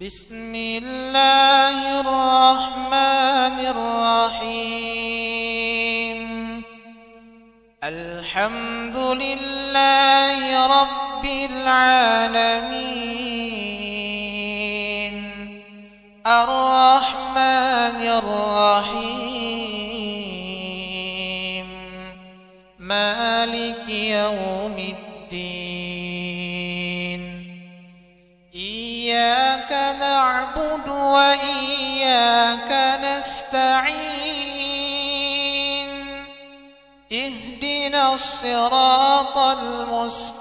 بسم الله الرحمن الرحيم. الحمد لله رب العالمين، الرحمن الرحيم، مالك يوم الدين. إياك نعبد وإياك نستعين، اهدنا الصراط المستقيم،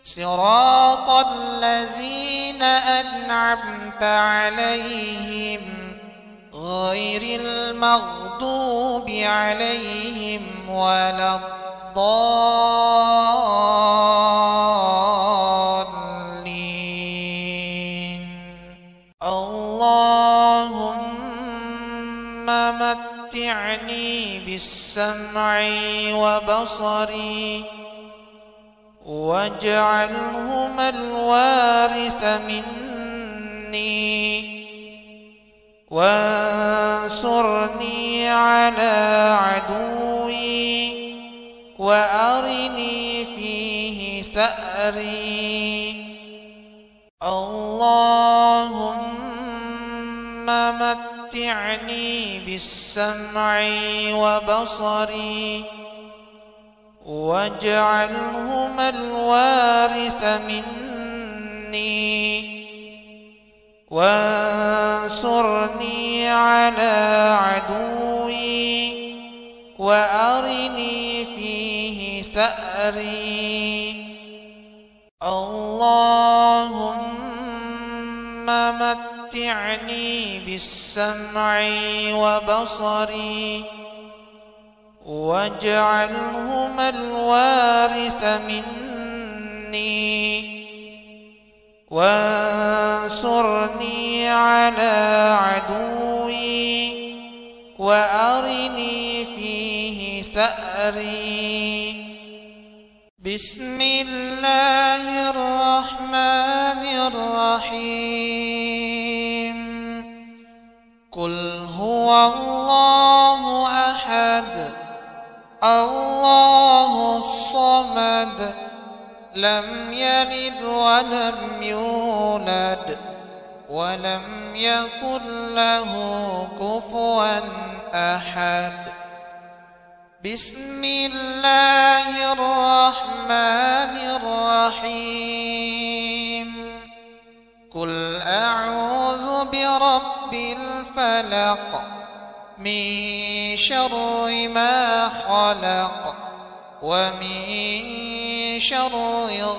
صراط الذين أنعمت عليهم غير المغضوب عليهم ولا الضالين. اللهم متعني بالسمع وبصري واجعلهما الوارث مني، وانصرني على عدوي وأرني فيه ثأري. اللهم متعني بالسمع وبصري واجعلهما الوارث مني، وانصرني على عدوي وأرني فيه ثأري. اللهم متعني بالسمع وبصري واجعلهما الوارث مني، وانصرني على عدوي وأرني فيه ثأري. بسم الله الرحمن الرحيم. قل هو الله أحد، الله الصمد، لم يلد ولم يولد ولم يكن له كفوا أحد. بسم الله الرحمن الرحيم. قل أعوذ برب الفلق، من شر ما خلق، ومن شر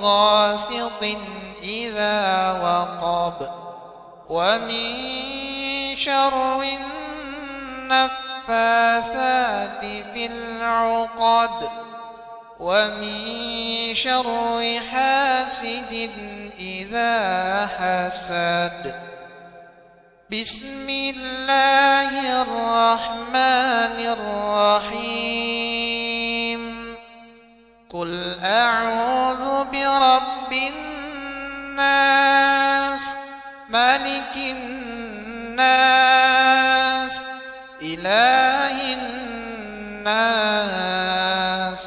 غاسق إذا وقب، ومن شر النفاثات في العقد، ومن شر حاسد إذا حسد. بسم الله الرحمن الرحيم. قل أعوذ برب الناس، ملك الناس، إله الناس،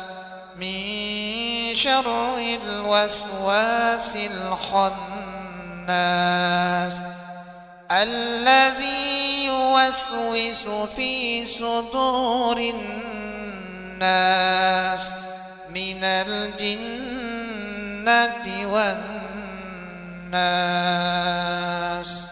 من شر الوسواس الخناس، الذي يوسوس في صدور الناس من الجنة والناس.